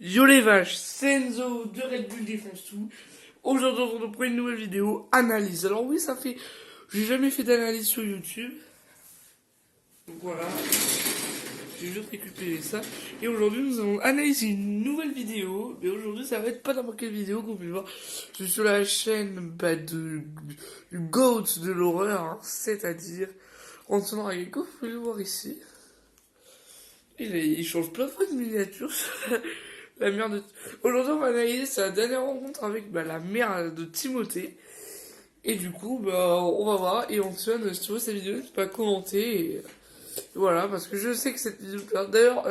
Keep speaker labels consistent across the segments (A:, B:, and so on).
A: Yo les vaches, c'est Enzo de Red Bull défonce tout. Aujourd'hui, on reprend une nouvelle vidéo, analyse. Alors oui, ça fait... J'ai jamais fait d'analyse sur YouTube. Donc voilà, j'ai juste récupéré ça. Et aujourd'hui, nous allons analyser une nouvelle vidéo. Mais aujourd'hui, ça va être pas n'importe quelle vidéo qu'on peut voir. Je suis sur la chaîne du GOAT de l'horreur, hein, c'est-à-dire Antonin Agrico, vous pouvez le voir ici. Il change plein de fois de miniature. La mère de... Aujourd'hui, on va analyser sa dernière rencontre avec la mère de Timothée. Et du coup, on va voir. Et Antoine, si tu vois cette vidéo, tu peux pas commenter. Et voilà, parce que je sais que cette vidéo... D'ailleurs,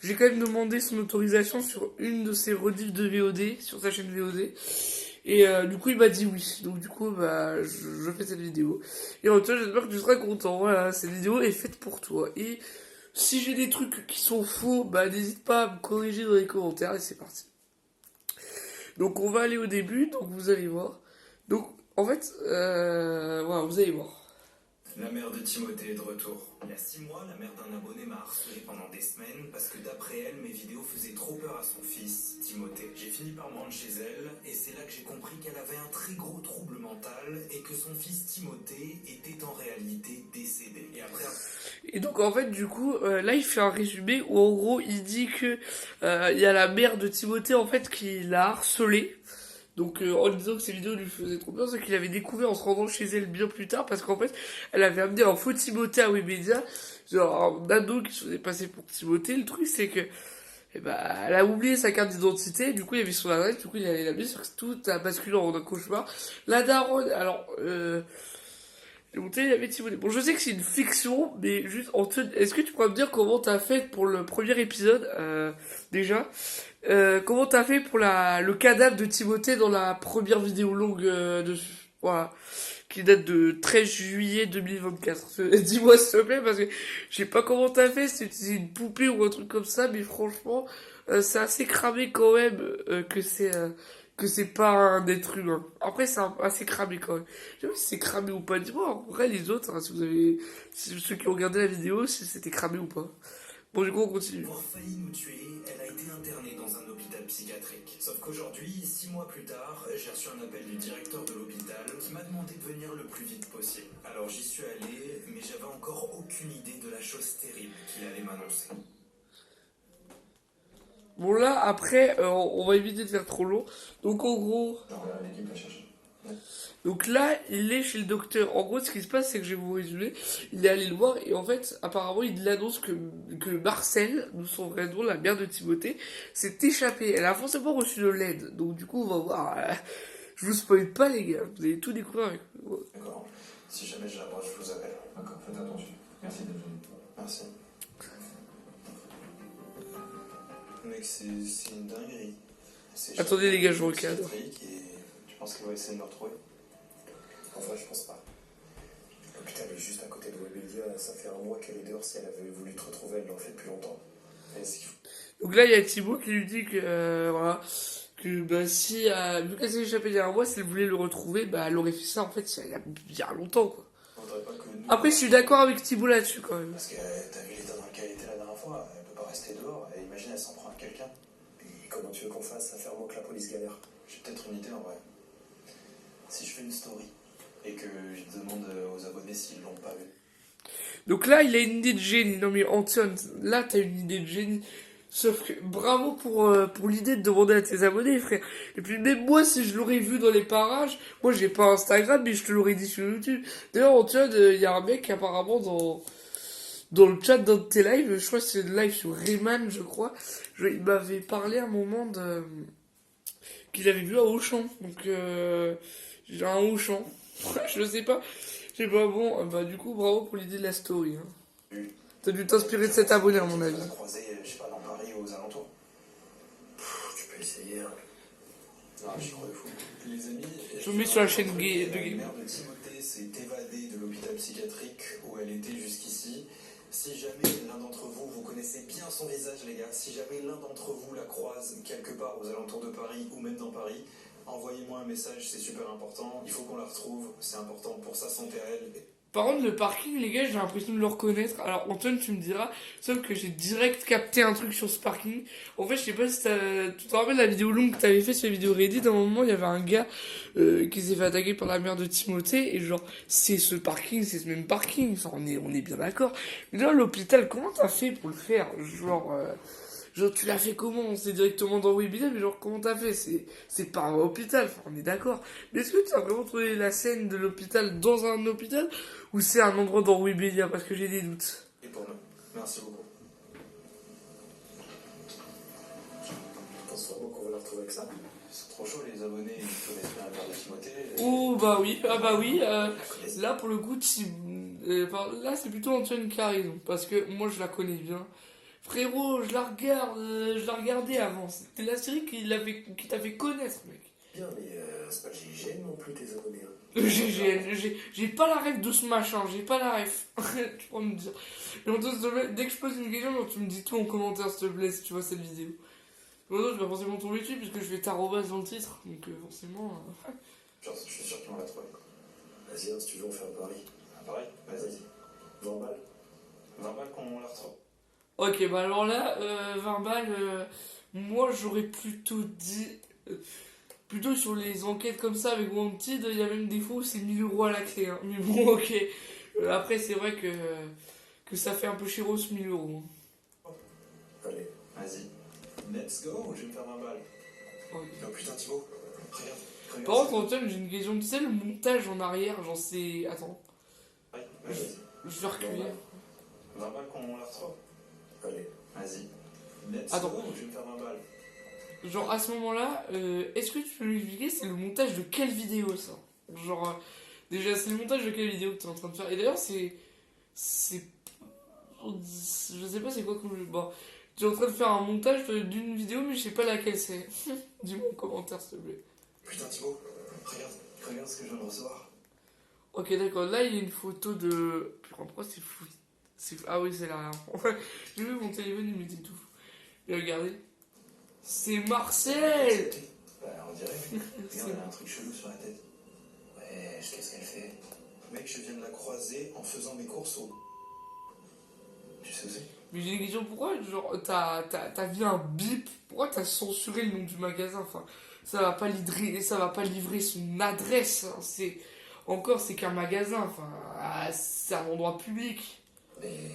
A: j'ai quand même demandé son autorisation sur une de ses rediffs de VOD, sur sa chaîne VOD. Et du coup, il m'a dit oui. Donc du coup, je fais cette vidéo. Et Antoine, j'espère que tu seras content. Voilà, cette vidéo est faite pour toi. Et si j'ai des trucs qui sont faux, n'hésite pas à me corriger dans les commentaires et c'est parti. Donc on va aller au début, donc vous allez voir. Donc en fait, voilà, vous allez voir.
B: La mère de Timothée est de retour. Il y a 6 mois, la mère d'un abonné m'a harcelé pendant des semaines parce que d'après elle, mes vidéos faisaient trop peur à son fils, Timothée. J'ai fini par me rendre chez elle et c'est là que j'ai compris qu'elle avait un très gros trouble mental et que son fils Timothée était en réalité décédé.
A: Et donc en fait du coup là il fait un résumé où en gros il dit que il y a la mère de Timothée en fait qui l'a harcelé. Donc en disant que ces vidéos lui faisaient trop peur, c'est qu'il avait découvert en se rendant chez elle bien plus tard parce qu'en fait elle avait amené un faux Timothée à Webedia, genre un ado qui se faisait passer pour Timothée. Le truc c'est que elle a oublié sa carte d'identité, du coup il y avait son adresse, du coup il allait l'amener sur tout a basculé en un cauchemar. La daronne, alors il y avait Timothée. Bon, je sais que c'est une fiction, mais juste, Antoine, est-ce que tu pourrais me dire comment t'as fait pour le premier épisode, déjà comment t'as fait pour le cadavre de Timothée dans la première vidéo longue voilà, qui date de 13 juillet 2024. Dis-moi s'il te plaît, parce que je sais pas comment t'as fait, si c'est une poupée ou un truc comme ça, mais franchement, c'est assez cramé quand même que c'est pas un être humain. Après, c'est assez cramé quand même. Je sais pas si c'est cramé ou pas. Dis-moi, en vrai, les autres, hein, si ceux qui ont regardé la vidéo, si c'était cramé ou pas. Bon, du coup, on continue.
B: Pour failli nous tuer, elle a été internée dans un hôpital psychiatrique. Sauf qu'aujourd'hui, 6 mois plus tard, j'ai reçu un appel du directeur de l'hôpital qui m'a demandé de venir le plus vite possible. Alors j'y suis allé, mais j'avais encore aucune idée de la chose terrible qu'il allait m'annoncer.
A: Bon, là, après, on va éviter de faire trop long. Donc, en gros,
B: Non, l'équipe la cherche.
A: donc là, il est chez le docteur. En gros, ce qui se passe, c'est que je vais vous résumer. Il est allé le voir et en fait, apparemment, il annonce que Marcel, nous son vrai nom, la mère de Timothée, s'est échappée. Elle a forcément reçu de l'aide. Donc du coup, on va voir. Je vous spoil pas, les gars. Vous allez tout découvrir avec moi.
B: D'accord. Si jamais je l'approche, je vous appelle. D'accord, faites attention. Merci d'être venu. Merci. Mec, c'est une dinguerie.
A: Attendez, les gars, je recadre.
B: Tu penses qu'il va essayer de me retrouver? En vrai, je pense pas. L'hôpital est juste à côté de Webedia. Ça fait un mois qu'elle est dehors. Si elle avait voulu te retrouver, elle l'aurait fait depuis longtemps.
A: Donc là, il y a Thibaut qui lui dit que, voilà, que si, vu qu'elle s'est échappée il y a un mois, si elle voulait le retrouver, elle aurait fait ça en fait il y a longtemps, quoi. Après, je suis d'accord avec Thibaut là-dessus quand même.
B: Parce que t'as vu l'état dans lequel elle était la dernière fois, elle peut pas rester dehors. Et imagine, elle s'en prend à quelqu'un. Et comment tu veux qu'on fasse? Ça fait un mois que la police galère. J'ai peut-être une idée en vrai. Si je fais une story et que je demande aux abonnés s'ils l'ont pas vu.
A: Donc là, il a une idée de génie. Non mais Antoine, là, t'as une idée de génie. Sauf que bravo pour l'idée de demander à tes abonnés, frère. Et puis même moi, si je l'aurais vu dans les parages, moi j'ai pas Instagram, mais je te l'aurais dit sur YouTube. D'ailleurs, Antoine, il y a un mec apparemment dans le chat d'un de tes lives, je crois que c'est le live sur Rayman, je crois. Il m'avait parlé à un moment qu'il avait vu à Auchan. Donc j'ai un Auchan. Je sais pas. Je sais pas, bon, du coup, bravo pour l'idée de la story. Hein. T'as dû t'inspirer de cet abonné, à mon avis.
B: Croisé, je sais pas, dans Paris ou aux alentours. Tu peux essayer. Hein. Non, j'y crois de fou. Les amis,
A: je vous mets sur la chaîne de
B: La
A: Game.
B: mère de Timothée s'est évadée de l'hôpital psychiatrique où elle était jusqu'ici. Si jamais l'un d'entre vous, vous connaissez bien son visage, les gars, si jamais l'un d'entre vous la croise quelque part aux alentours de Paris ou même dans Paris, envoyez-moi un message, c'est super important. Il faut qu'on la retrouve, c'est important pour sa santé à elle.
A: Par contre, le parking, les gars, j'ai l'impression de le reconnaître. Alors, Antoine, tu me diras, sauf que j'ai direct capté un truc sur ce parking. En fait, je sais pas si tu te rappelles la vidéo longue que t'avais fait sur la vidéo Reddit. À un moment, il y avait un gars qui s'est fait attaquer par la mère de Timothée. Et genre, c'est ce parking, c'est ce même parking. Enfin, on est bien d'accord. Mais là, l'hôpital, comment t'as fait pour le faire? Genre, tu l'as fait comment? C'est directement dans Webinar, mais genre, comment t'as fait? C'est pas un hôpital, enfin, on est d'accord. Mais est-ce que tu as vraiment trouvé la scène de l'hôpital dans un hôpital? Ou c'est un endroit dans Webedia? Parce que j'ai des doutes.
B: Et pour nous. Merci beaucoup. Je pense vraiment qu'on va la retrouver avec ça. C'est trop chaud, les abonnés, ils connaissent bien la mère de Timothée.
A: Oh, bah oui, ah bah oui. Là, pour le coup, là, c'est plutôt Antoine qui a raison. Parce que moi, je la connais bien. Frérot, je la regarde, je la regardais avant. C'était la série qui t'a fait connaître, mec.
B: Bien, mais c'est pas le GIGN non plus, tes abonnés. Hein.
A: J'ai pas la ref de ce machin, j'ai pas la ref. Tu peux me dire. Et en tout cas, dès que je pose une question, genre, tu me dis tout en commentaire, s'il te plaît, si tu vois cette vidéo. Bon, je vais forcément tomber dessus, puisque je vais t'arrobase dans le titre. Donc, forcément.
B: Genre, je suis sûr qu'ils vont la trouver. Vas-y, hein, si tu veux, on fait un pari. Un pari? Vas-y. 20 balles. 20 balles qu'on la retrouve.
A: Ok, bah alors là, 20 balles, moi j'aurais plutôt dit. Plutôt sur les enquêtes comme ça avec Wanted, il y a même des fois où c'est 1000 euros à la clé. Hein. Mais bon, ok. Après, c'est vrai que ça fait un peu chéros 1000 euros.
B: Allez, vas-y. Let's go, je vais me faire 20 balles.
A: Okay.
B: Oh putain, Thibaut, regarde.
A: Par contre, Antoine, j'ai une question. Tu sais, le montage en arrière, j'en sais. Attends.
B: Ouais,
A: Je vais reculer.
B: 20 balles qu'on la retrouve. Allez, vas-y. Let's
A: Attends.
B: go, je vais me faire 20 balles.
A: Genre, à ce moment-là, est-ce que tu peux m'expliquer, c'est le montage de quelle vidéo ça? Genre, déjà, c'est le montage de quelle vidéo que tu es en train de faire? Et d'ailleurs, c'est. Je sais pas c'est quoi comme. Bon, tu es en train de faire un montage d'une vidéo, mais je sais pas laquelle c'est. Dis-moi en commentaire, s'il te plaît.
B: Putain, Thibaut, regarde ce que je viens de recevoir.
A: Ok, d'accord, là, il y a une photo de. Pourquoi c'est fou? Ah oui, c'est là. J'ai vu mon téléphone, il m'était tout fou. Et regardez. C'est Marcel!
B: Bah, on dirait. Regarde, elle a un truc chelou sur la tête. Ouais, qu'est-ce qu'elle fait? Mec, je viens de la croiser en faisant mes courses au. Tu sais où c'est?
A: Mais j'ai une question, pourquoi, genre, t'as vu un bip? Pourquoi t'as censuré le nom du magasin? Enfin, ça va pas livrer son adresse. Hein. C'est qu'un magasin, enfin, c'est un endroit public.
B: Mais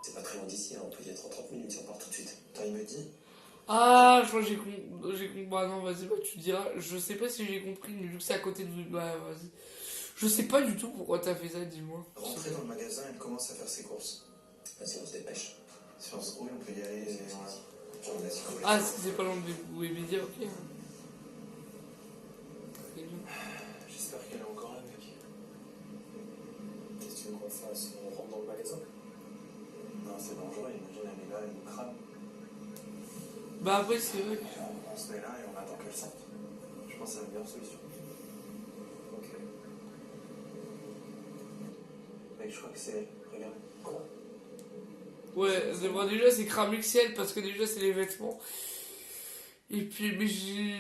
B: c'est pas très loin d'ici, hein. On peut y être en 30 minutes si on part tout de suite. Attends, il me dit.
A: Ah, je crois que j'ai compris. Bah non, vas-y, bah tu diras. Je sais pas si j'ai compris, mais vu que c'est à côté de. Bah, vas-y. Je sais pas du tout pourquoi t'as fait ça, dis-moi.
B: Rentrer dans le magasin, elle commence à faire ses courses. Vas-y, on se dépêche. Si on se grouille, on peut y aller.
A: Ah, c'est pas loin de Webedia, ok. Très bien.
B: J'espère qu'elle est encore là, mec. Qu'est-ce que tu veux qu'on fasse? On rentre dans le magasin? Non, c'est dangereux, imagine, elle est là, elle nous crame.
A: Bah après, c'est vrai.
B: On se met là et on attend qu'elle sorte. Je pense que c'est la meilleure solution. Ok. Mec, je crois que c'est elle. Regarde. Quoi?
A: Ouais, c'est vrai, déjà, c'est Cramexiel parce que déjà, c'est les vêtements. Et puis, mais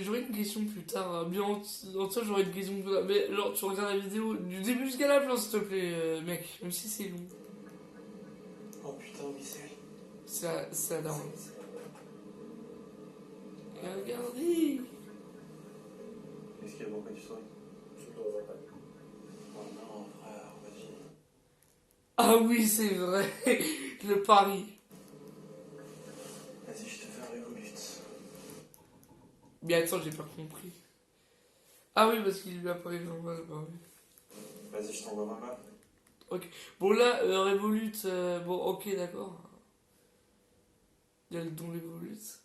A: j'aurais une question plus tard. Bien, en ça, j'aurais une question plus tard. Mais genre, tu regardes la vidéo du début jusqu'à la fin, s'il te plaît, mec. Même si c'est long.
B: Oh putain, oui, c'est elle.
A: C'est la daronne. Et regardez.
B: Qu'est-ce qu'il y a? Pourquoi tu souris? Je ne vois pas. Oh non, frère, vas-y.
A: Ah oui, c'est vrai. Le pari.
B: Vas-y, je te fais un Revolut.
A: Mais attends, j'ai pas compris. Ah oui, parce qu'il lui a pas eu bah oui.
B: Vas-y, je t'envoie 20 balles.
A: Ok. Bon là, Revolut, bon ok d'accord. Il y a le don Revolut.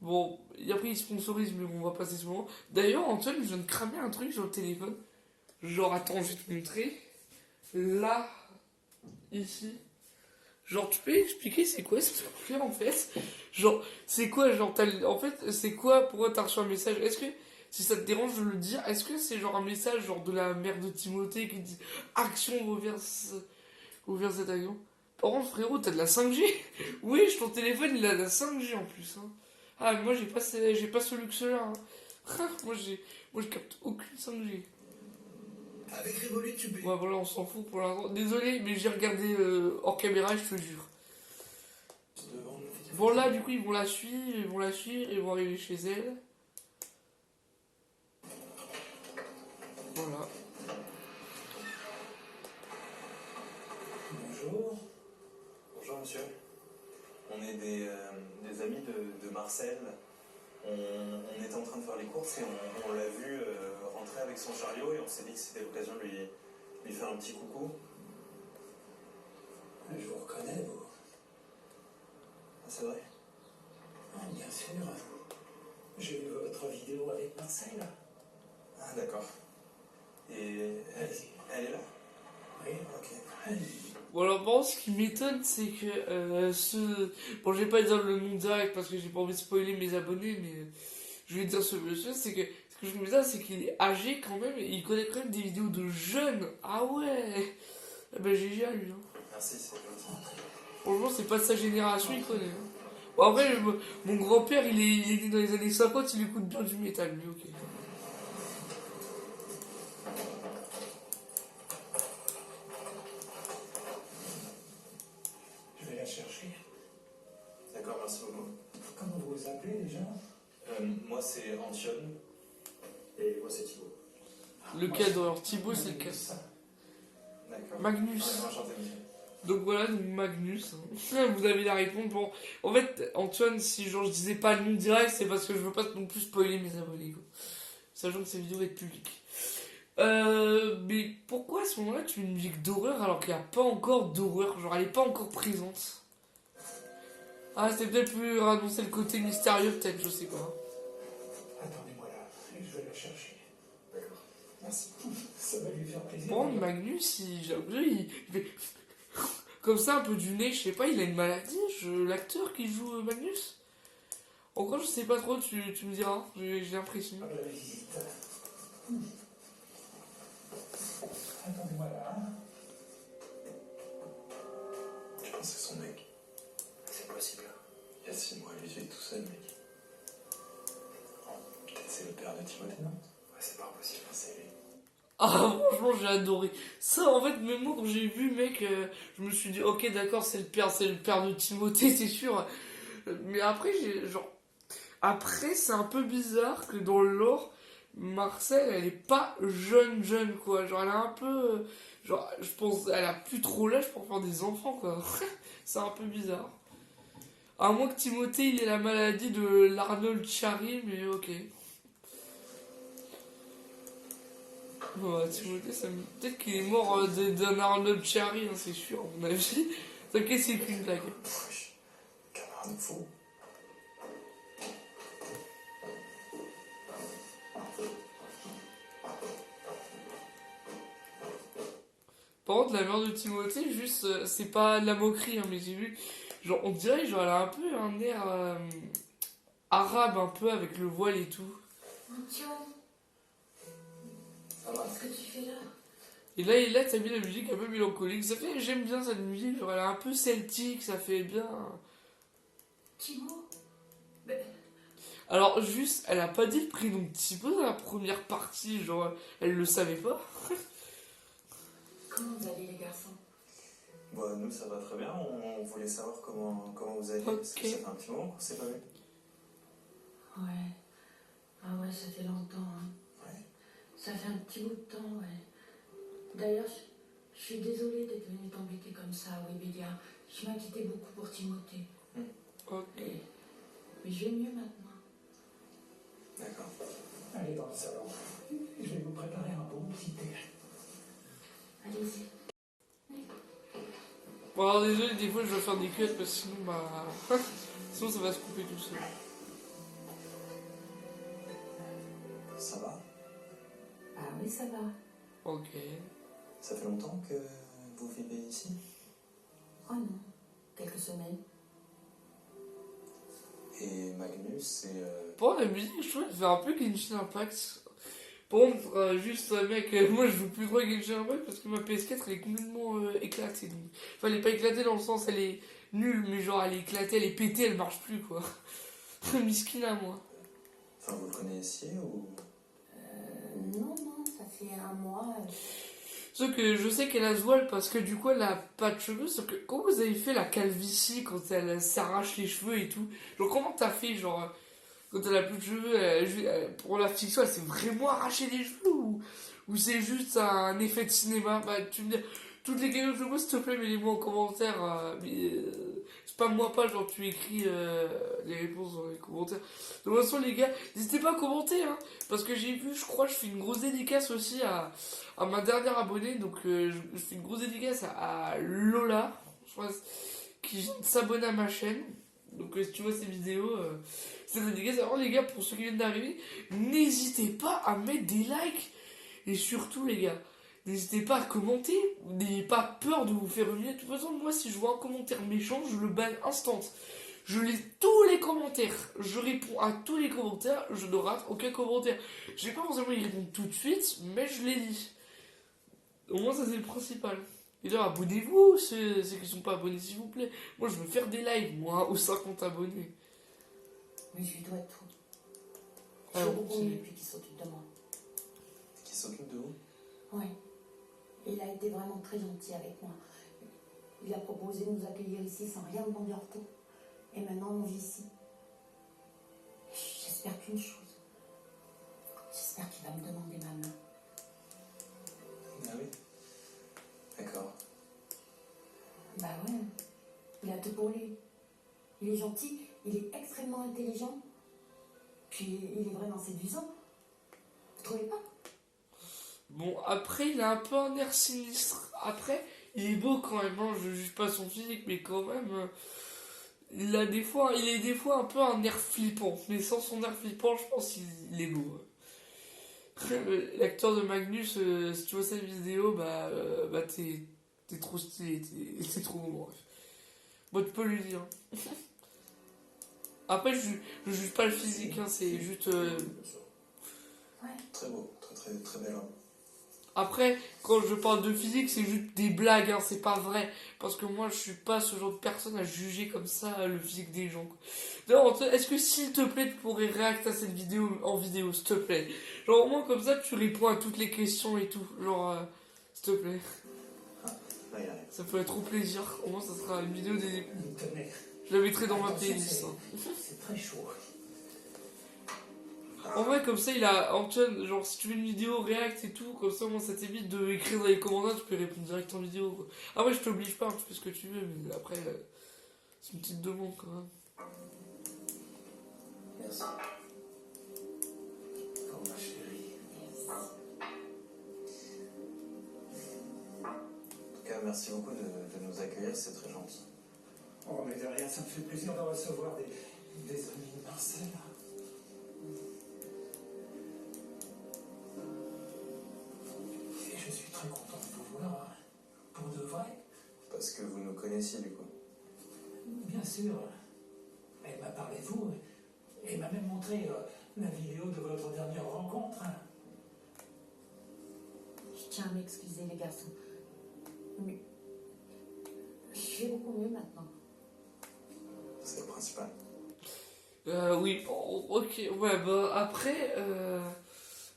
A: Bon, et après il sponsorise, mais on va passer ce moment. D'ailleurs, Antoine, je viens de cramer un truc sur le téléphone. Genre, attends, je vais te montrer. Là, ici. Genre, tu peux expliquer c'est quoi ce truc-là en fait? Genre, c'est quoi, genre, en fait, c'est quoi, pourquoi t'as reçu un message? Est-ce que, si ça te dérange de le dire, est-ce que c'est genre un message genre de la mère de Timothée qui dit action ouvert cet avion? Par contre, frérot, t'as de la 5G? Oui, ton téléphone il a de la 5G en plus. Hein. Ah, mais moi j'ai pas ce luxe-là. Hein. moi je capte aucune 5G.
B: Avec Revolut, tu payes.
A: Ouais, voilà, on s'en fout pour l'instant. Désolé, mais j'ai regardé hors caméra, je te jure. Bon, là, du coup, ils vont la suivre, ils vont arriver chez elle. Voilà.
B: Bonjour. Bonjour monsieur. On est des amis de Marcel. On était en train de faire les courses et on l'a vu rentrer avec son chariot et on s'est dit que c'était l'occasion de lui faire un petit coucou.
C: Je vous reconnais, vous.
B: Ah, c'est vrai?
C: Ah, bien sûr. J'ai vu votre vidéo avec Marcel.
B: Ah d'accord. Et elle est là?
C: Oui,
B: Ok.
C: allez-y.
A: Bon, alors, bon, ce qui m'étonne, c'est que Bon, je vais pas dire le nom direct parce que j'ai pas envie de spoiler mes abonnés, mais je vais dire ce monsieur, c'est que ce que je me dis, c'est qu'il est âgé quand même et il connaît quand même des vidéos de jeunes. Ah ouais! Eh ben, GG à lui, hein.
B: Merci, c'est gentil.
A: Franchement, c'est pas de sa génération, il connaît. Hein. Bon, après, mon grand-père, il est né dans les années 50, il écoute bien du métal, lui, ok.
C: Je vais la chercher.
B: D'accord, merci beaucoup.
C: Comment vous vous appelez déjà?
B: Moi c'est Antione.
C: Et moi c'est Thibaut.
A: Le cadreur, Thibaut, c'est le cadreur.
B: D'accord.
A: Magnus.
B: Ouais, enchanté, monsieur.
A: Donc voilà, donc Magnus. Hein. Vous avez la réponse. Bon, en fait, Antoine, si genre je disais pas le nom direct, c'est parce que je veux pas non plus spoiler mes abonnés, quoi. Sachant que cette vidéo va être publique. Mais pourquoi à ce moment-là tu mets une musique d'horreur alors qu'il n'y a pas encore d'horreur? Genre elle est pas encore présente. Ah, c'était peut-être pour annoncer le côté mystérieux, peut-être, je sais pas.
C: Attendez-moi là, et je vais la chercher.
B: D'accord. Merci.
C: Ça va lui faire plaisir.
A: Bon, Magnus, il fait comme ça un peu du nez, je sais pas, il a une maladie, l'acteur qui joue Magnus. Encore, je sais pas trop, tu me diras, j'ai l'impression.
C: Ah, la visite. Attendez-moi là.
B: Je pense que c'est son mec. C'est possible. Il y a 6 mois, lui, il est tout seul, mec. Oh, peut-être c'est le père de Timothée, non? Ouais, c'est pas possible, c'est lui.
A: Ah, franchement, j'ai adoré. Ça, en fait, même moi, quand j'ai vu, mec, je me suis dit, ok, d'accord, c'est le père de Timothée, c'est sûr. Mais après, après, c'est un peu bizarre que dans le lore, Marcel, elle est pas jeune, quoi. Genre, elle a un peu. Genre, je pense, elle a plus trop l'âge pour faire des enfants, quoi. C'est un peu bizarre. À moins que Timothée, il ait la maladie de l'Arnold Chiari, mais ok. Ouais, Timothée, peut-être qu'il est mort d'un Arnold Chiari, hein, c'est sûr, à mon avis. T'inquiète, c'est qu'une blague.
B: Wesh, camarade de fou.
A: Par contre, la mère de Timothée, juste, c'est pas de la moquerie, hein, mais j'ai vu, genre, on dirait, genre, elle a un peu un air arabe, un peu, avec le voile et tout.
D: Antione, qu'est-ce que tu fais là?
A: Et là, t'as mis la musique un peu mélancolique. Ça fait, j'aime bien cette musique, genre, elle est un peu celtique, ça fait bien.
D: Thibaut? Mais
A: Alors, juste, elle a pas dit le prénom de Thibaut dans la première partie, genre, elle le savait pas.
D: comment vous allez les garçons?
B: Bah, nous, ça va très bien. On voulait savoir comment vous allez. Parce que
A: Ok.
B: ça fait un petit moment qu'on s'est pas vu.
D: Ouais. Ah ouais, ça fait longtemps, hein.
B: Ouais.
D: Ça fait un petit bout de temps, ouais. D'ailleurs, je suis désolée d'être venue t'embêter comme ça, Webédia. Je m'inquiétais beaucoup pour Timothée.
A: Ok.
D: Mais je vais mieux maintenant.
B: D'accord.
C: Allez dans le salon. Je vais vous préparer un bon petit thé.
D: Allez-y.
A: Bon, alors, désolé, des fois, je dois faire des cuts, parce que sinon, bah. Sinon, ça va se couper tout seul.
B: Ça va?
D: Ah oui, ça va.
A: Ok.
B: Ça fait longtemps que vous vivez ici?
D: Oh non, quelques semaines.
B: Et Magnus, c'est...
A: Bon, la musique, je trouve, elle fait un peu Genshin Impact. Par contre, juste, mec, moi je joue plus trop à Genshin Impact parce que ma PS4 elle est complètement éclatée. Donc. Enfin, elle est pas éclatée dans le sens, elle est nulle, mais genre elle est éclatée, elle est pétée, elle marche plus quoi. Miskina, moi.
B: Enfin, vous le connaissiez ou...
D: Non, ça fait un mois.
A: Sauf que je sais qu'elle a ce voile parce que du coup elle a pas de cheveux. Sauf que comment vous avez fait la calvitie quand elle s'arrache les cheveux et tout? Genre comment t'as fait genre quand elle a plus de cheveux pour la fiction elle s'est vraiment arraché les cheveux ou c'est juste un effet de cinéma? Bah tu me dis toutes les questions que je vois s'il te plaît mets-les-moi en commentaire. C'est pas moi pas genre tu écris les réponses dans les commentaires. De toute façon les gars n'hésitez pas à commenter hein parce que j'ai vu je crois je fais une grosse dédicace aussi à ma dernière abonnée, donc je fais une grosse dédicace à Lola, je crois, qui s'abonne à ma chaîne. Donc si tu vois ces vidéos, c'est une dédicace. Alors les gars, pour ceux qui viennent d'arriver, n'hésitez pas à mettre des likes. Et surtout les gars, n'hésitez pas à commenter. N'ayez pas peur de vous faire humilier. De toute façon, moi si je vois un commentaire méchant, je le banne instant. Je lis tous les commentaires, je réponds à tous les commentaires, je ne rate aucun commentaire. Je vais pas forcément y répondre tout de suite, mais je les lis. Au moins, ça c'est le principal. Et là, abonnez-vous, ceux qui sont pas abonnés, s'il vous plaît. Moi, je veux faire des lives, moi, aux 50 abonnés.
D: Mais je lui dois tout.
A: Ah,
D: C'est beaucoup
A: ok.
D: mieux depuis qu'il s'occupe de moi.
C: Qui s'occupe de vous?
D: Oui. Il a été vraiment très gentil avec moi. Il a proposé de nous accueillir ici sans rien demander en retour. Et maintenant, on vit ici. J'espère qu'une chose. J'espère qu'il va me demander ma main.
C: Ah oui. D'accord.
D: Bah ouais. Il a tout pour lui. Il est gentil, il est extrêmement intelligent. Puis il est vraiment séduisant. Vous trouvez pas?
A: Bon, après, il a un peu un air sinistre. Après, il est beau quand même, hein. Je juge pas son physique, mais quand même, il est des fois un peu un air flippant. Mais sans son air flippant, je pense qu'il est beau. L'acteur de Magnus, si tu vois cette vidéo, bah t'es trop stylé, t'es trop beau, bref. Bon, tu peux lui dire. Après, je juge pas le physique, hein, c'est juste.
D: Ouais.
C: Très beau, très bel homme.
A: Après, quand je parle de physique, c'est juste des blagues, hein, c'est pas vrai. Parce que moi, je suis pas ce genre de personne à juger comme ça le physique des gens. D'ailleurs, est-ce que s'il te plaît, tu pourrais réacter à cette vidéo en vidéo, s'il te plaît? Genre, au moins comme ça, tu réponds à toutes les questions et tout. Genre, s'il te plaît.
C: Là, il arrive.
A: Ça ferait trop plaisir. Au moins, ça sera une vidéo des.
C: Tenez.
A: Je la mettrai dans ma
C: Attention,
A: playlist. Hein.
C: c'est très chaud.
A: En vrai, comme ça, il a. Antoine, genre, si tu veux une vidéo react et tout, comme ça, moi, ça t'évite de écrire dans les commentaires, tu peux répondre direct en vidéo. Quoi. Ah ouais, je t'oblige pas, tu fais ce que tu veux, mais après, c'est une petite demande quand même.
C: Merci. Oh ma chérie. En tout cas, merci beaucoup de nous accueillir, c'est très gentil. Oh, mais de rien, ça me fait plaisir de recevoir des amis de Marcel. Et je suis très content de vous voir, pour de vrai. Parce que vous nous connaissiez, du coup. Bien sûr. Elle m'a parlé de vous et m'a même montré la vidéo de votre dernière rencontre.
D: Je tiens à m'excuser, les garçons. Mais je vais beaucoup mieux maintenant.
C: C'est le principal.
A: Oui, bon, ok, ouais, bah après,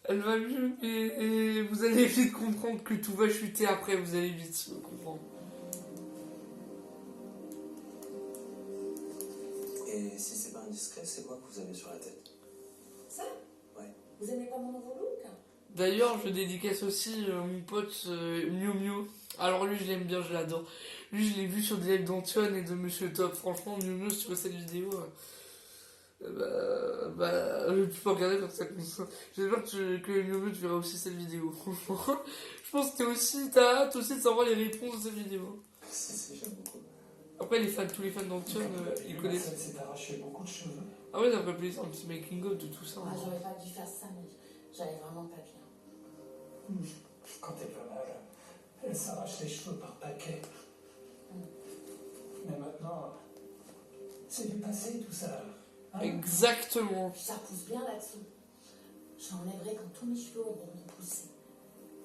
A: elle va mieux, et vous allez vite comprendre que tout va chuter après, vous allez vite comprendre.
C: Et si c'est pas indiscret, c'est quoi que vous avez sur la tête?
D: Ça?
C: Ouais.
D: Vous aimez pas mon nouveau look?
A: D'ailleurs, je dédicace aussi mon pote Miu Miu. Alors lui, je l'aime bien, je l'adore. Lui, je l'ai vu sur des lives d'Antoine et de Monsieur Top. Franchement, Miu Miu, si tu vois cette vidéo, tu peux regarder comme ça. J'espère que Miu Miu, tu verras aussi cette vidéo. Franchement, je pense que t'as hâte aussi de savoir les réponses de cette vidéo.
C: Si, j'aime beaucoup.
A: Après, tous les fans d'Antoine, ils connaissent.
C: Ça s'est arraché beaucoup de cheveux.
A: Ah ouais, ça ferait plaisir, un petit making of de tout ça.
D: Ah, j'aurais pas dû faire ça, mais j'allais vraiment pas bien.
C: Quand t'es pas mal, elle s'arrache les cheveux par paquet. Mais maintenant, c'est du passé tout ça. Hein?
A: Exactement.
D: Puis ça repousse bien là-dessous. J'enlèverai quand tous mes cheveux auront poussé.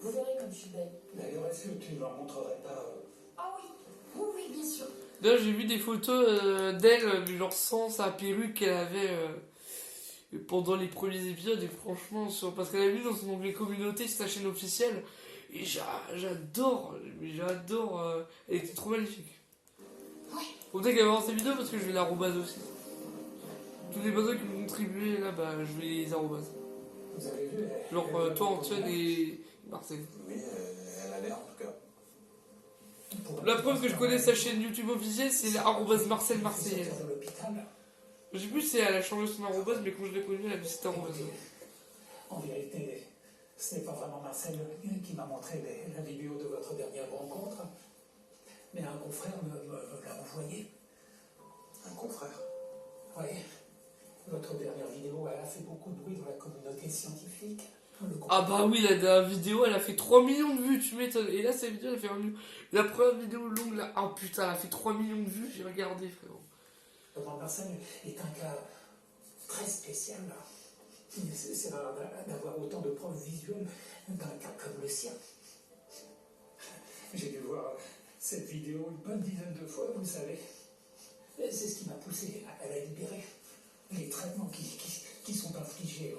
D: Vous verrez comme je suis belle.
C: D'ailleurs, est-ce que tu ne leur montrerais pas
D: Ah oui, oui, oui, bien sûr.
A: D'ailleurs, j'ai vu des photos d'elle, genre sans sa perruque qu'elle avait. pendant les premiers épisodes, et franchement, parce qu'elle a mis dans son onglet communauté, c'est sa chaîne officielle, et j'adore, elle était trop magnifique.
D: Ouais.
A: Faut peut-être qu'elle va voir ces vidéos parce que je vais l'arrobase aussi. Tous les personnes qui m'ont contribué là, bah je vais les arrobase.
C: Vous avez vu
A: Genre toi, Antoine et Marcel.
B: Oui, elle a l'air en tout cas.
A: La preuve que je connais sa chaîne YouTube officielle, c'est l'arrobase Marcel Marseillais.
C: Dans l'hôpital.
A: Je sais plus si elle a changé son arrobase, mais quand je l'ai connue, elle a mis cette arrobase.
C: En vérité, ce n'est pas vraiment Marcel qui m'a montré la vidéo de votre dernière rencontre, mais un confrère me l'a envoyé.
B: Un confrère.
C: Oui, votre dernière vidéo, elle a fait beaucoup de bruit dans la communauté scientifique.
A: Ah bah oui, la dernière vidéo, elle a fait 3 millions de vues, tu m'étonnes. Et là, cette vidéo, elle a fait 1 million. La première vidéo longue, là, oh putain, elle a fait 3 millions de vues, j'ai regardé, frérot.
C: Thomas Marcel est un cas très spécial. C'est rare d'avoir autant de preuves visuelles d'un cas comme le sien. J'ai dû voir cette vidéo une bonne dizaine de fois, vous le savez. C'est ce qui m'a poussé à la libérer. Les traitements qui sont infligés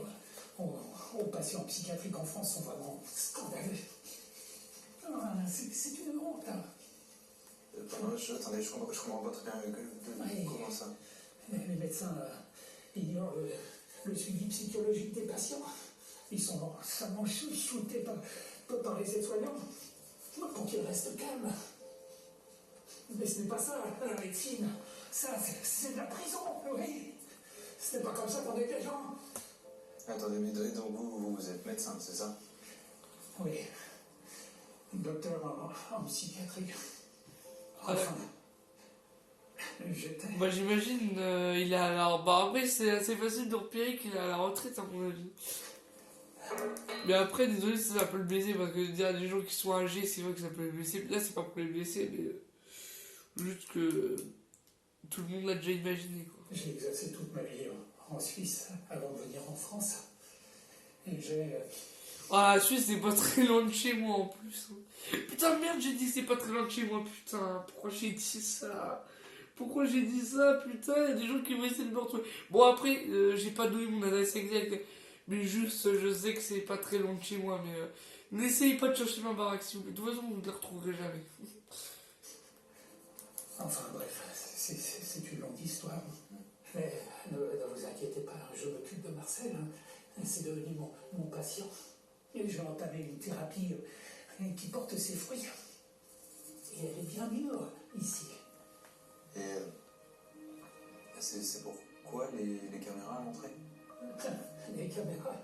C: aux patients psychiatriques en France sont vraiment scandaleux. C'est une honte.
B: Attendez, je comprends pas très bien
C: Oui.
B: comment ça.
C: Les médecins ignorent le suivi psychologique des patients. Ils sont seulement chouchoutés par les aides-soignants pour qu'ils restent calmes. Mais ce n'est pas ça, la médecine. Ça, c'est de la prison, oui. Ce n'est pas comme ça qu'on est des gens.
B: Attendez, mais donc vous êtes médecin, c'est ça?
C: Oui. Docteur en psychiatrie.
A: Enfin.
C: J'étais.
A: Bah j'imagine, il est à la... Bah après, c'est assez facile de repérer qu'il est à la retraite, à mon avis. Mais après, désolé si ça peut le blesser, parce que dire des gens qui sont âgés, c'est vrai que ça peut les blesser. Là, c'est pas pour les blesser, mais juste que tout le monde l'a déjà imaginé, quoi.
C: J'ai exercé toute ma vie en Suisse avant de venir en France. Et j'ai.
A: Ah, la Suisse, c'est pas très loin de chez moi, en plus. Putain, merde, j'ai dit que c'est pas très loin de chez moi, putain. Pourquoi j'ai dit ça? Pourquoi j'ai dit ça, putain? Il y a des gens qui vont essayer de me retrouver. Bon, après, j'ai pas donné mon adresse exacte, mais juste, je sais que c'est pas très loin de chez moi, mais n'essayez pas de chercher ma baraque, s'il vous plaît. De toute façon, vous ne la retrouverez jamais.
C: Enfin bref, c'est une longue histoire. Mais ne vous inquiétez pas, je m'occupe de Marcel. C'est devenu mon patient. Et je vais entamer une thérapie qui porte ses fruits. Et elle est bien mieux ici.
B: Et c'est pourquoi les caméras à l'entrée?
C: Les caméras.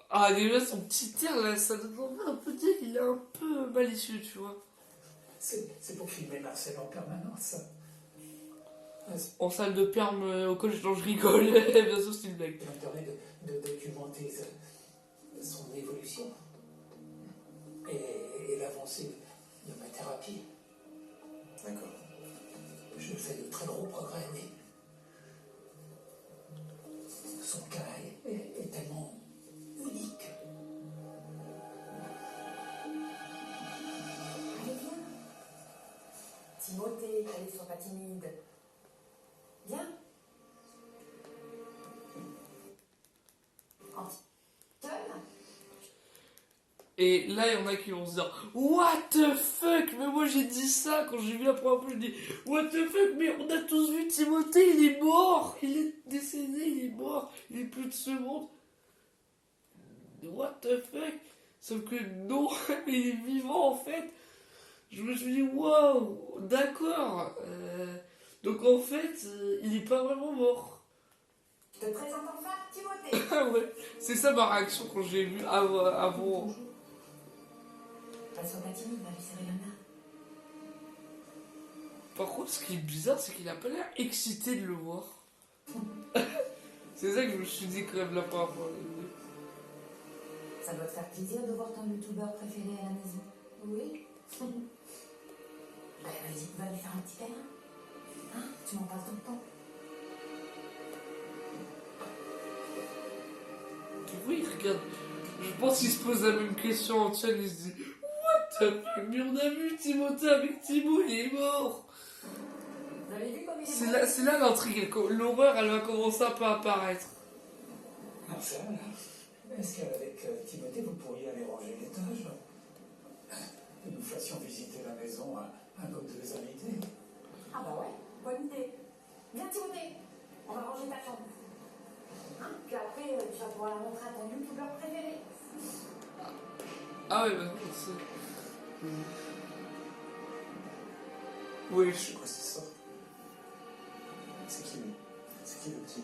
A: Ah, déjà, son petit air, là, ça donne un peu dire qu'il est un peu malicieux, tu vois.
C: C'est pour filmer Marcel en permanence.
A: En salle de perme au collège dont je rigole, bien sûr, c'est une blague.
C: Ça me permet de documenter son évolution et l'avancée de ma thérapie.
B: D'accord.
C: Je fais de très gros progrès, mais son cas est tellement unique.
D: Allez, viens. Timothée, allez, sois pas timide. Viens. Antoine.
A: Et là, il y en a qui vont se dire what the fuck, mais moi j'ai dit ça quand j'ai vu la première fois, je dis what the fuck, mais on a tous vu Timothée, il est mort, il est décédé, il est mort, il est plus de ce monde. What the fuck. Sauf que non, mais il est vivant en fait. Je me suis dit waouh, d'accord. Donc en fait, il est pas vraiment mort.
D: Je te présente enfin Timothée.
A: Ah ouais, c'est ça ma réaction quand j'ai vu avant.
D: Sois pas timide, va lui serrer la main.
A: Par contre, ce qui est bizarre, c'est qu'il a pas l'air excité de le voir. C'est ça que je me suis dit quand même la première fois.
D: Ça doit te faire plaisir de voir ton youtubeur préféré à la maison. Oui. Bah, vas-y, va lui faire un petit câlin. Hein? Tu m'en parles tout le temps.
A: Oui, regarde. Je pense qu'il se pose la même question, Antoine, il se dit what the fuck, mais on a vu Timothée avec Timo, il est mort.
D: Vous avez vu comme il est
A: C'est là l'intrigue, l'horreur elle va commencer un peu à apparaître.
C: Marcel, est-ce qu'avec Timothée, vous pourriez aller ranger l'étage et nous fassions visiter la maison à nos deux invités?
D: Ah bah ouais, bonne idée. Viens Timothée, on va ranger ta chambre. Hein? Puis après, tu vas pouvoir la montrer à ton youtubeur préféré.
A: Ah ouais, bah non, c'est... Oui,
B: C'est quoi cette histoire? C'est qui lui? C'est qui le petit?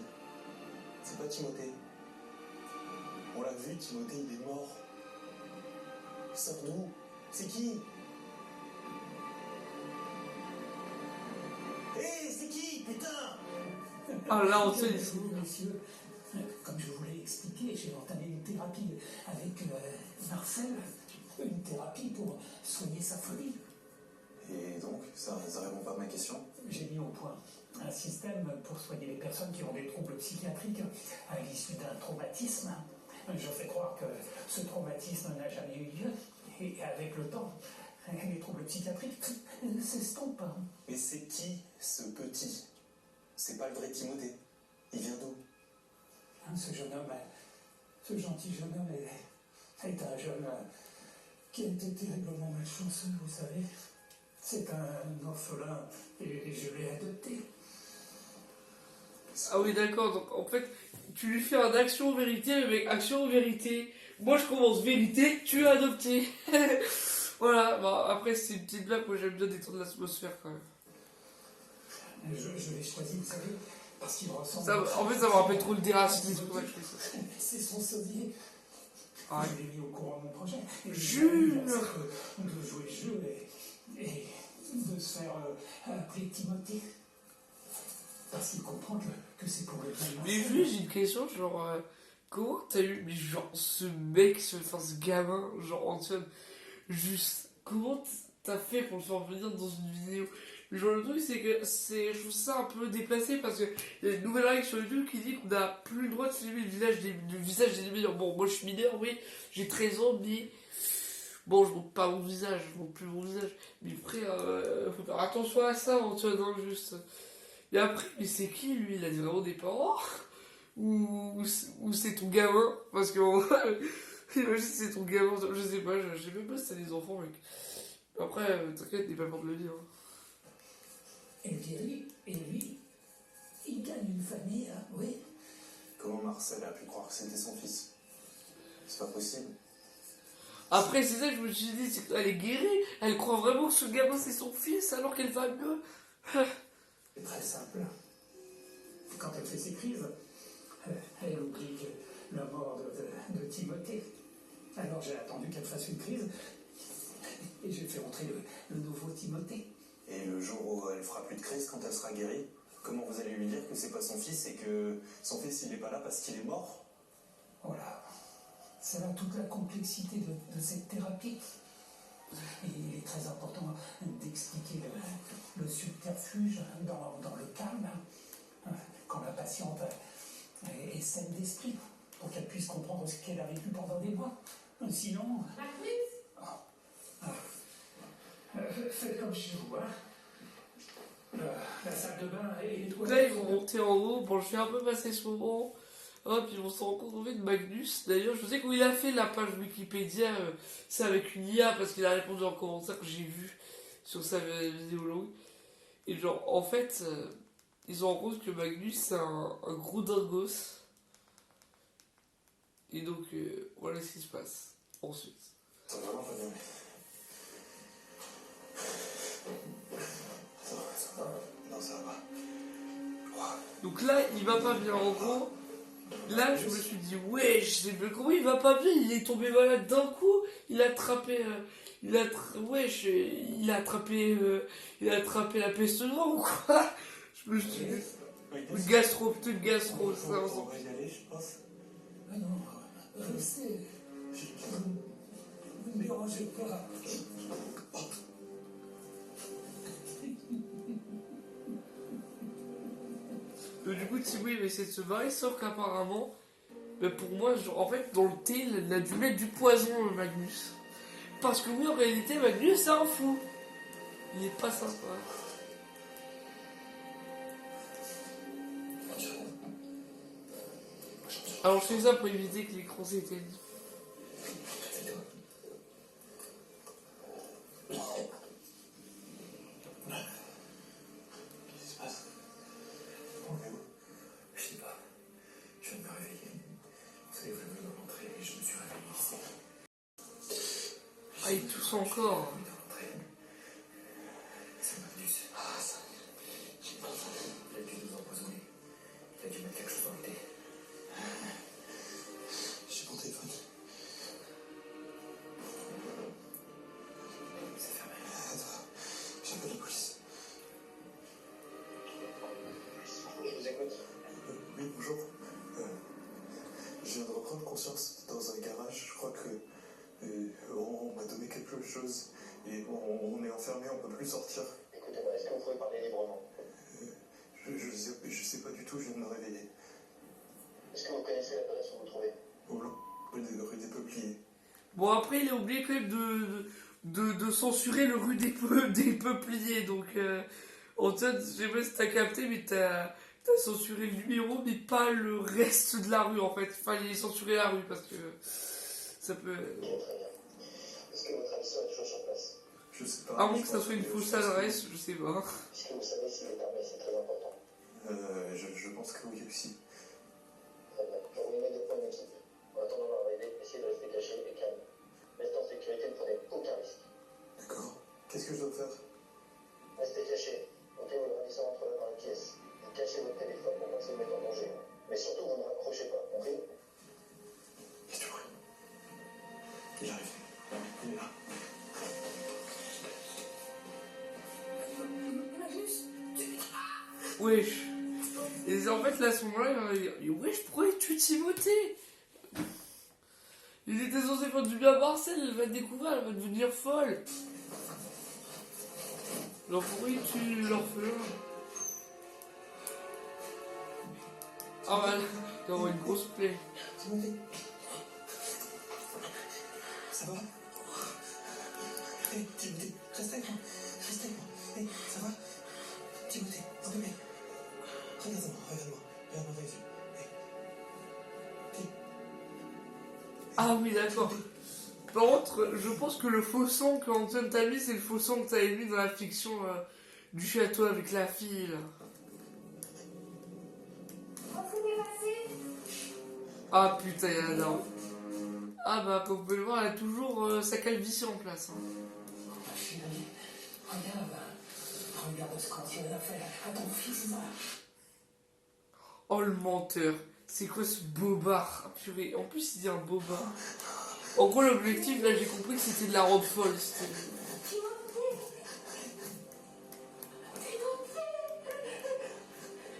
B: C'est pas Timothée. On l'a vu, Timothée, il est mort. Sors-nous. C'est qui? Hé, c'est qui, putain?
A: Ah là, on sait, ils sont...
C: Monsieur, comme je vous l'ai expliqué, j'ai entamé une thérapie avec Marcel, une thérapie pour soigner sa folie.
B: Et donc, ça répond pas à ma question.
C: J'ai mis au point un système pour soigner les personnes qui ont des troubles psychiatriques à l'issue d'un traumatisme. Je fais croire que ce traumatisme n'a jamais eu lieu, et avec le temps, les troubles psychiatriques s'estompent.
B: Mais c'est qui, ce petit? C'est pas le vrai Timothée. Il vient d'où?
C: Ce jeune homme, ce gentil jeune homme est un jeune qui a été terriblement malchanceux, vous savez. C'est un orphelin et je l'ai adopté.
A: Ah oui, d'accord, donc en fait, tu lui fais un action vérité, le mec, action vérité. Moi, je commence vérité, tu as adopté. Voilà, bon, après, c'est une petite blague, moi j'aime bien détendre l'atmosphère quand même.
C: Je l'ai choisi, vous savez, parce qu'il ressemble...
A: Ça, en fait, ça me rappelle trop le déracinisme, c'est pour ça que je fais ça.
C: C'est son sosie.
A: Ah,
C: Je l'ai mis au courant de mon projet. Et
A: Jure.
C: de jouer le jeu et de se faire appeler Timothée. Parce qu'il comprend que c'est pour le bien.
A: mais juste, j'ai une question, genre, comment t'as eu, mais genre, ce mec, enfin, ce gamin, genre, Antoine, juste, comment t'as fait pour le faire venir dans une vidéo? Mais genre, le truc, c'est que je trouve ça un peu déplacé parce que il y a une nouvelle règle sur YouTube qui dit qu'on n'a plus le droit de filmer le visage des mineurs. Bon, moi je suis mineur, oui, j'ai 13 ans, mais bon, je montre pas mon visage, je montre plus mon visage. Mais après, faut faire attention à ça, Antoine, hein, juste. Et après, mais c'est qui lui? Il a vraiment des parents? Ou c'est ton gamin? Parce que, imagine, c'est ton gamin, je sais pas, je sais même pas si t'as des enfants, mec. Après, t'inquiète, n'aie pas peur de le dire.
C: Elle guérit, et lui, il gagne une famille, hein, oui.
B: Comment Marcel a pu croire que c'était son fils? C'est pas possible.
A: Après, c'est ça que je me suis dit, c'est qu'elle est guérie, elle croit vraiment que ce gamin c'est son fils alors qu'elle va mieux.
C: C'est très simple. Quand elle fait ses crises, elle oublie que la mort de Timothée. Alors j'ai attendu qu'elle fasse une crise, et j'ai fait entrer le nouveau Timothée.
B: Et le jour où elle fera plus de crise, quand elle sera guérie, comment vous allez lui dire que c'est pas son fils et que son fils il est pas là parce qu'il est mort?
C: Voilà. C'est là toute la complexité de cette thérapie. Et il est très important d'expliquer le subterfuge dans le calme, quand la patiente est saine d'esprit, pour qu'elle puisse comprendre ce qu'elle a vécu pendant des mois. Sinon... faites comme chez vous, hein. La salle de bain et les toilettes.
A: Là, ils vont monter en haut. Bon, je vais un peu passer ce moment. Hop, ils vont se rencontrer de Magnus. D'ailleurs, je sais qu'il a fait la page Wikipédia, c'est avec une IA, parce qu'il a répondu en commentaire que j'ai vu sur sa vidéo longue. Et genre, en fait, ils se rendent compte que Magnus, c'est un gros dingos. Et donc, voilà ce qui se passe ensuite.
B: Ça va vraiment pas bien. Ça va. Non, ça va pas.
A: Donc là, il va pas bien. En gros, là, je me suis dit, ouais, je sais pas comment il va pas bien. Il est tombé malade d'un coup. Il a attrapé, il a attrapé la peste noire ou quoi? Je me suis dit, une gastro, peut-être gastro, ça.
B: On va y aller, je pense.
C: Ah non, restez. Ne me dérangez pas.
A: Du coup, Thibaut il va essayer de se barrer, sauf qu'apparemment, ben pour moi, genre, en fait, dans le thé, il a dû mettre du poison, Magnus. Parce que oui, en réalité, Magnus, c'est un fou. Il est pas sympa.
B: Je
A: Alors je fais ça pour éviter que l'écran s'éteigne.
C: Qu'est-ce qui se passe? On est où? Je sais pas. Je viens de me réveiller. Vous avez voulu me montrer et je me suis réveillé ici.
A: Ah, il tousse encore.
C: C'est Magnus. Ah, ça. J'ai pas ça. Il a dû nous empoisonner. Il a dû mettre quelque chose dans le thé. J'ai mon téléphone. C'est fermé. Attends, j'appelle la police. Je vous écoute. Oui, bonjour. Je viens de reprendre conscience dans un garage. Je crois que on m'a donné quelque chose et on est enfermé, on peut plus sortir. Écoutez-moi, est-ce que vous pouvez parler librement? Je sais pas du tout, je viens de me réveiller. Est-ce que vous connaissez l'adresse où vous vous trouvez? Rue des Peupliers.
A: Bon, après, il a oublié quand même de censurer le rue des Peupliers. Donc, en fait, je sais pas si t'as capté, mais t'as censuré le numéro, mais pas le reste de la rue, en fait. Il fallait censurer la rue, parce que ça peut...
C: Ok, très bien. Est-ce que votre adresse est toujours sur place? Je sais pas.
A: À moins que ça soit une fausse adresse, je sais pas.
C: Est-ce que vous savez s'il est armé? C'est très important. Je pense que oui aussi. Très bien. Je vous mets deux points d'équipe. En attendant leur arrivée, essayez de rester caché et calme. Restez en sécurité, ne prenez aucun risque. D'accord. Qu'est-ce que je dois faire? Restez caché. Montez votre ravisseur entre dans la pièce. Vous cachez votre téléphone pour pas que ça vous mette en danger. Mais surtout, vous ne raccrochez pas. Compris? Qu'est-ce que tu veux? Il arrive. Il est là.
A: Wesh. Et en fait, là, à ce moment-là, il va dire wesh, pourquoi il tue Timothée? Il était censé faire du bien à Marcel, elle va découvrir, elle va devenir folle. Alors pourquoi il tue l'orphelin? Ah bah, il doit avoir une grosse plaie.
C: Timothée. Ça va? Hé, Timothée, reste avec moi. Reste avec moi. Hé, ça va? Timothée, s'il te plaît. Regarde-moi, regarde-moi. Regarde-moi dans les yeux. Hé.
A: Ah oui, d'accord. Par contre, je pense que le faux son qu'Antoine t'a mis, c'est le faux son que t'avais mis dans la fiction du château avec la fille, là. Ah putain, il y a la daron. Ah bah, comme vous pouvez le voir, elle a toujours sa calvitie en place. Hein.
C: Ma chérie, regarde ce qu'on a fait à ton fils, là.
A: Oh le menteur. C'est quoi ce bobard? Purée. En plus, il dit un bobard. En gros, l'objectif, là, j'ai compris que c'était de la rendre folle.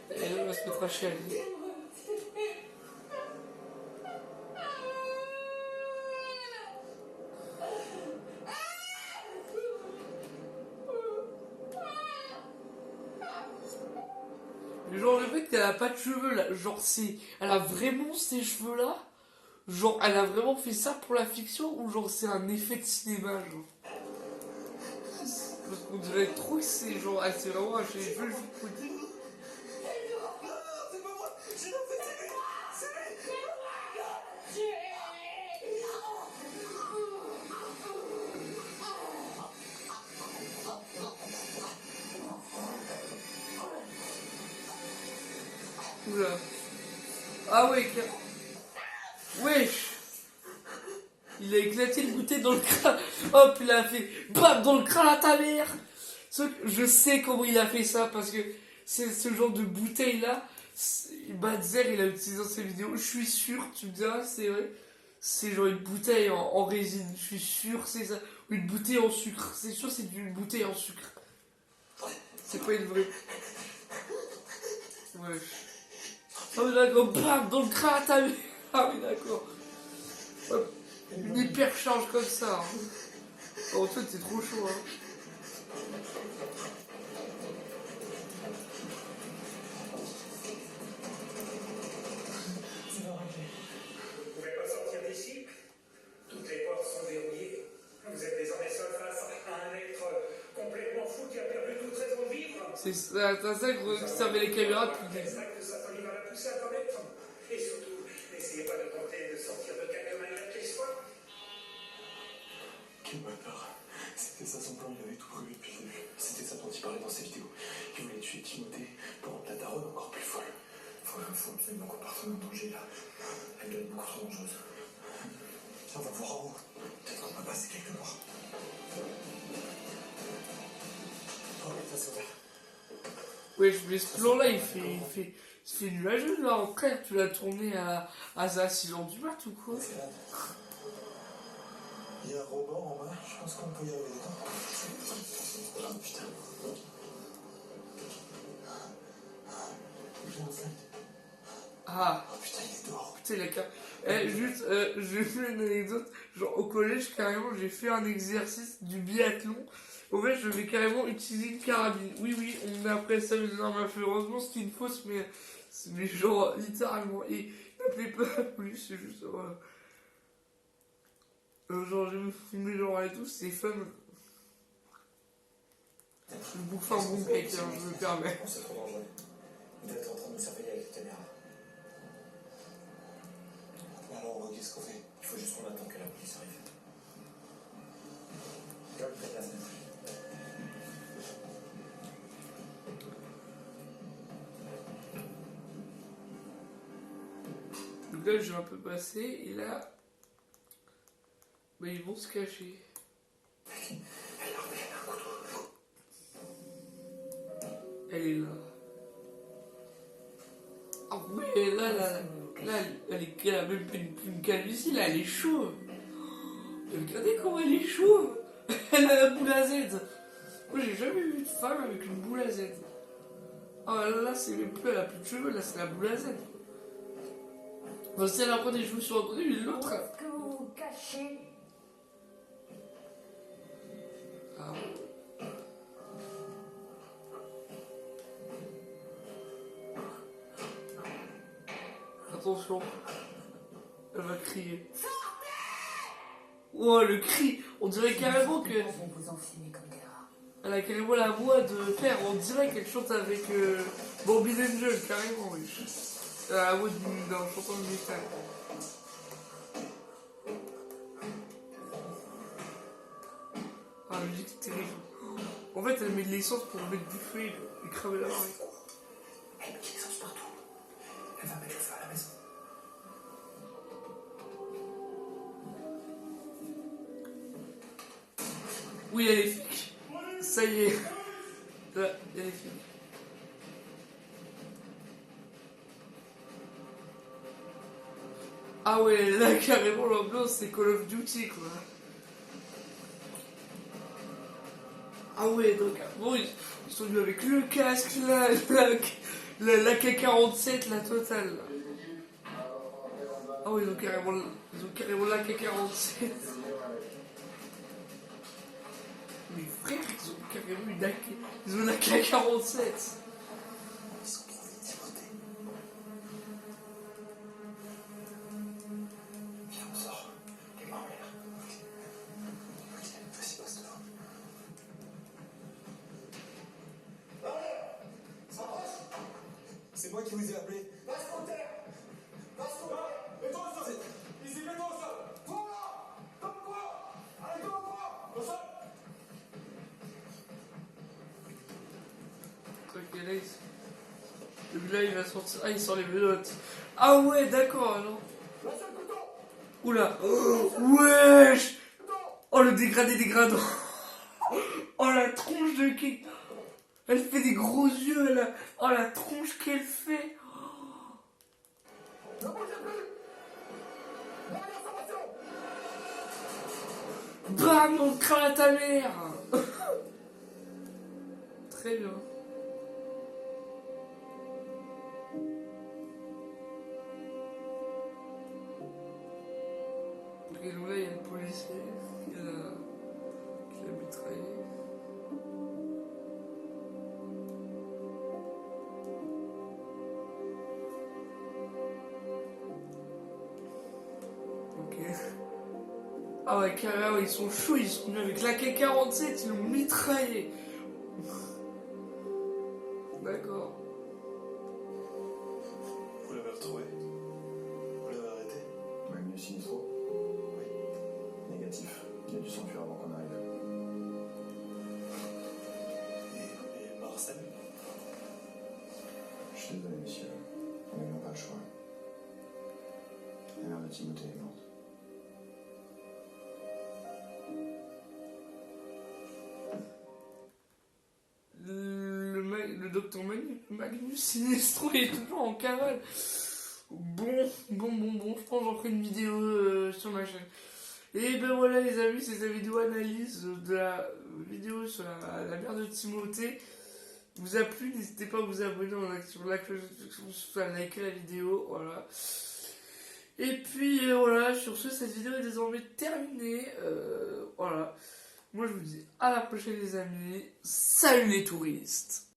A: Et là, on va se mettre à chialer. Genre, le fait qu'elle a pas de cheveux, là, genre, elle a vraiment ces cheveux-là. Genre, elle a vraiment fait ça pour la fiction ou genre c'est un effet de cinéma, genre. Parce qu'on dirait trop que c'est genre, elle s'est vraiment acheté les cheveux juste pour dire.
C: C'est pas moi, j'ai la fait, c'est lui.
A: Oula. Ah ouais, wesh. Il a éclaté le goûter dans le crâne. Hop, il a fait bam dans le crâne à ta mère. Je sais comment il a fait ça parce que c'est ce genre de bouteille là. Badzer, il a utilisé dans ses vidéos. Je suis sûr, tu me diras, c'est vrai. C'est genre une bouteille en résine. Je suis sûr, c'est ça. Ou une bouteille en sucre. C'est sûr, c'est une bouteille en sucre. C'est pas une vraie. Wesh. Ah oui d'accord, bam, dans le crâne à ta mère. Ah oui d'accord. Hop. Une hypercharge comme ça. Hein. En fait c'est trop chaud. Hein.
E: Vous ne pouvez pas sortir d'ici. Toutes les portes sont verrouillées. Vous êtes désormais seul face à un être complètement fou qui a perdu toute raison de vivre.
A: C'est ça qui servait les caméras depuis le début.
E: Que sa folie va la pousser à commettre. Et surtout,
C: ça son plan, il avait tout prévu depuis le début. C'était ça dont il parlait dans ses vidéos. Il voulait tuer Timothée pour rendre la daronne encore plus folle. Faut absolument qu'on parte en danger là. Elle doit être beaucoup trop dangereuse. On va voir en haut. Peut-être qu'on va passer quelque part. Oh, ça c'est ouvert.
A: Ouais, mais ce plan-là, il fait nuageux, là. En fait, tu l'as tourné à 6 h du mat ou quoi?
C: Il y a un rebord en bas, je pense qu'on peut y arriver dedans. Oh putain. J'ai un slide.
A: Ah,
C: Oh putain, il est dehors.
A: putain, il a juste, je vais faire une anecdote. Genre, au collège, carrément, j'ai fait un exercice du biathlon. En fait, je vais carrément utiliser une carabine. Oui, on m'appelait ça une arme à feu. Heureusement, c'était une fausse, mais genre, littéralement. Et il m'appelait pas plus, c'est juste, genre, je me filmais genre et tout, c'est fun. Je bouffe un bon cake, hein, je me permets.
C: C'est trop dangereux. Il doit être en train de nous surveiller avec la caméra. Alors, qu'est-ce qu'on fait? Il faut juste qu'on attende que la police arrive. Regarde près de la fenêtre.
A: Donc là, j'ai un peu passé, et là, bah, ils vont se cacher. Elle est là. Ah ouais, là, elle a même plus une calvitie, là, elle est chauve. Regardez comment elle est chauve. Elle a la boule à Z. Moi, j'ai jamais vu de femme avec une boule à Z. Ah là, c'est même plus, elle a plus de cheveux, là, c'est la boule à Z. Enfin, si elle a pas des cheveux sur un côté, mais l'autre.
D: Est-ce que vous vous cachez?
A: Ah ouais. Attention, elle va crier. Oh, le cri! On dirait carrément que.
D: Ils vont vous enfumer comme des rats.
A: Elle a carrément la voix de père. On dirait qu'elle chante avec Bobby Angel, carrément, oui. Elle a la voix d'un chanteur de métal. Ah, la musique, c'est terrible. En fait, elle met de l'essence pour mettre du feu et cramer la marée.
C: Elle met de l'essence partout. Elle va mettre le feu à la maison.
A: Oui, elle est flic. Ça y est. Là, elle est flic. Ah ouais, là, carrément, l'ambiance, c'est Call of Duty, quoi. Ah ouais, donc, bon, ils sont venus avec le casque, la K-47, la totale. Là. Ah ouais, ils ont carrément la K-47. Mais frère, ils ont carrément une AK. Ils ont la K-47.
C: Ils sont trouvés Timothée. Viens, on sort. Les mains en l'air. Ok, vas-y, passe devant. C'est moi qui vous ai appelé.
E: Passe au terre. Passe au terre. Mets-toi au sol. Ici, mets-toi au sol. Toi là. Donne-moi. Allez, donne-moi. Au sol.
A: Ok, là, il va sortir. Ah, il sort les menottes. Ah ouais, d'accord, alors.
E: Lâche le couteau.
A: Oula. Oh, wesh. Oh, le dégradé dégradant. Oh, la tronche de qui. Elle fait des gros yeux, là. Oh, la tronche qu'elle fait.
E: Ne bougez plus. Dernière formation.
A: Bam, on crame à ta mère. Très bien. Ok, donc là, il y a le policier qui l'a mitraillé. Ok. Ah ouais, carrément, ils sont chauds, ils sont venus avec la K-47, ils l'ont mitraillé. D'accord.
C: Vous l'avez retrouvé? Vous l'avez arrêté? Magnus Sinistro? Oui. Négatif. Il a dû s'enfuir avant qu'on arrive. Je suis désolé, messieurs. On n'a même pas le choix. La mère de Timothée est morte.
A: Le docteur Magnus Sinestro est toujours en cavale. Bon, je pense que j'en ferai une vidéo sur ma chaîne. Et ben voilà les amis, c'est la vidéo analyse de la vidéo sur la mère de Timothée. Vous a plu, n'hésitez pas à vous abonner en activant la cloche de notification, à liker la vidéo, voilà. Et puis voilà, sur ce, cette vidéo est désormais terminée. Voilà. Moi je vous dis à la prochaine les amis. Salut les touristes!